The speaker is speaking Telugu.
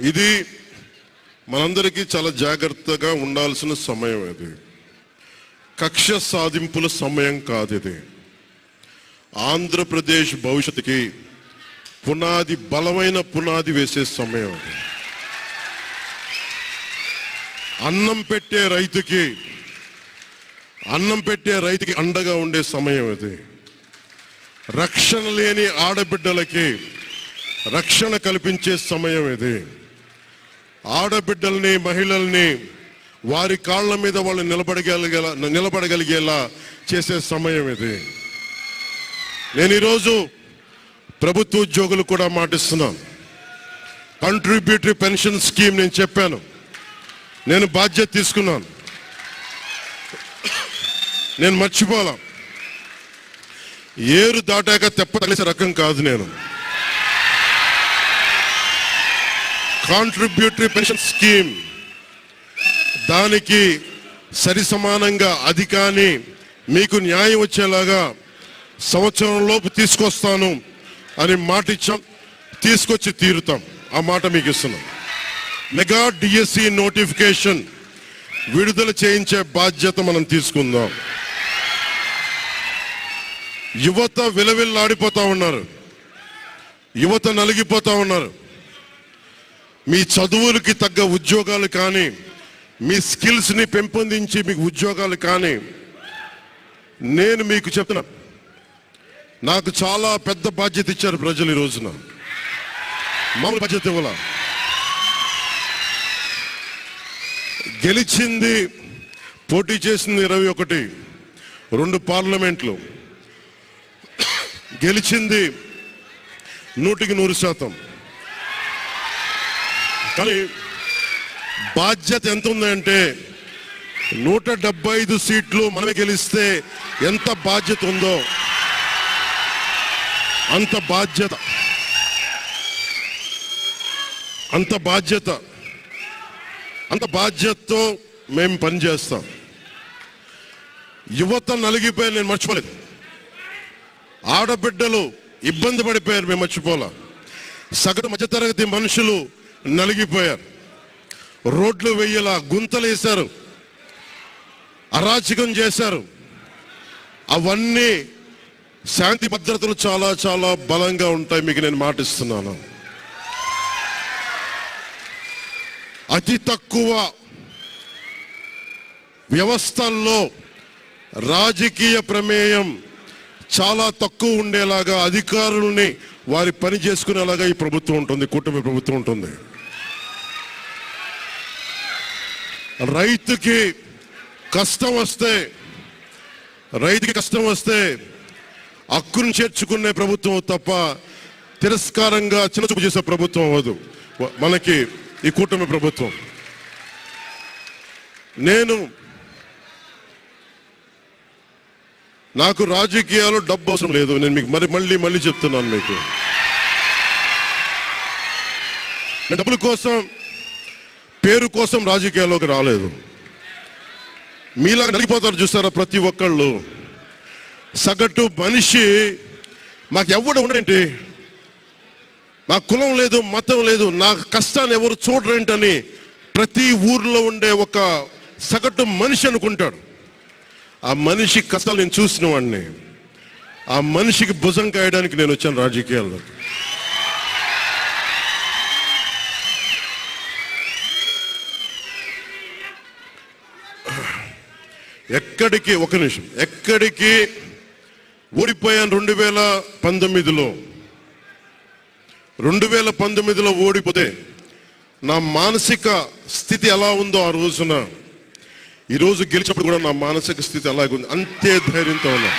ఇది మనందరికీ చాలా జాగ్రత్తగా ఉండాల్సిన సమయం. ఇది కక్ష సాధింపుల సమయం కాదు. ఇది ఆంధ్రప్రదేశ్ భవిష్యత్తుకి పునాది, బలమైన పునాది వేసే సమయం. అది అన్నం పెట్టే రైతుకి అండగా ఉండే సమయం. ఇది రక్షణ లేని ఆడబిడ్డలకి రక్షణ కల్పించే సమయం. ఇది ఆడబిడ్డల్ని, మహిళల్ని వారి కాళ్ళ మీద వాళ్ళు నిలబడగలిగేలా చేసే సమయం. ఇది నేను ఈరోజు ప్రభుత్వ ఉద్యోగులు కూడా మాటిస్తున్నాను. కాంట్రిబ్యూటరీ పెన్షన్ స్కీమ్ నేను చెప్పాను, నేను బాధ్యత తీసుకున్నాను, నేను మర్చిపోలా. ఏరు దాటాక తెప్ప తగిలిసే రకం కాదు నేను. కాంట్రిబ్యూటరీ పెన్షన్ స్కీమ్ దానికి సరి సమానంగా అది కానీ మీకు న్యాయం వచ్చేలాగా సంవత్సరంలోపు తీసుకొస్తాను అని మాట ఇచ్చాం, తీసుకొచ్చి తీరుతాం. ఆ మాట మీకు ఇస్తున్నాం. మెగా డిఎస్సి నోటిఫికేషన్ విడుదల చేయించే బాధ్యత మనం తీసుకుందాం. యువత విలవిల్లాడిపోతా ఉన్నారు, యువత నలిగిపోతా ఉన్నారు. మీ చదువులకి తగ్గ ఉద్యోగాలు కానీ, మీ స్కిల్స్ని పెంపొందించి మీకు ఉద్యోగాలు కానీ, నేను మీకు చెప్తున్నా, నాకు చాలా పెద్ద బాధ్యత ఇచ్చారు ప్రజలు. ఈ రోజున మామూలు బాధ్యత ఇవ్వాల. గెలిచింది, పోటీ చేసింది 21, 2 పార్లమెంట్లు గెలిచింది 100%. కానీ బాధ్యత ఎంత ఉందంటే 175 సీట్లు మనమే గెలిస్తే ఎంత బాధ్యత ఉందో అంత బాధ్యతతో మేము పనిచేస్తాం. యువత నలిగిపోయారు, నేను మర్చిపోలేదు. ఆడబిడ్డలు ఇబ్బంది పడిపోయారు, మేము మర్చిపోలా. సగటు మధ్యతరగతి మనుషులు నలిగిపోయారు. రోడ్లు వెయ్యేలా గుంతలేశారు, అరాచకం చేశారు. అవన్నీ శాంతి భద్రతలు చాలా చాలా బలంగా ఉంటాయి, మీకు నేను మాటిస్తున్నాను. అతి తక్కువ వ్యవస్థల్లో రాజకీయ ప్రమేయం చాలా తక్కువ ఉండేలాగా, అధికారుల్ని వారి పని చేసుకునేలాగా ఈ ప్రభుత్వం ఉంటుంది, కూటమి ప్రభుత్వం ఉంటుంది. రైతుకి కష్టం వస్తే హక్కును చేర్చుకునే ప్రభుత్వం తప్ప తిరస్కారంగా చిన్నచూపు చేసే ప్రభుత్వం అవ్వదు మనకి ఈ కూటమి ప్రభుత్వం. నాకు రాజకీయాలు డబ్బు అవసరం లేదు. నేను మీకు మళ్ళీ చెప్తున్నాను, మీకు డబ్బుల కోసం, పేరు కోసం రాజకీయాల్లోకి రాలేదు. మీలాగా నలిగిపోతారు చూస్తారా ప్రతి ఒక్కళ్ళు. సగటు మనిషి మాకు ఎవడు ఉండేంటి, నాకు కులం లేదు, మతం లేదు, నా కష్టాన్ని ఎవరు చూడరేంటని ప్రతి ఊర్లో ఉండే ఒక సగటు మనిషి అనుకుంటాడు. ఆ మనిషి కష్టాలు నేను చూసిన వాడిని. ఆ మనిషికి భుజం కాయడానికి నేను వచ్చాను రాజకీయాల్లో. ఎక్కడికి ఓడిపోయాను 2019లో ఓడిపోతే నా మానసిక స్థితి ఎలా ఉందో ఆ రోజున, ఈరోజు గెలిచినప్పుడు కూడా నా మానసిక స్థితి అలాగే ఉంది. అంతే ధైర్యంతో ఉన్నా.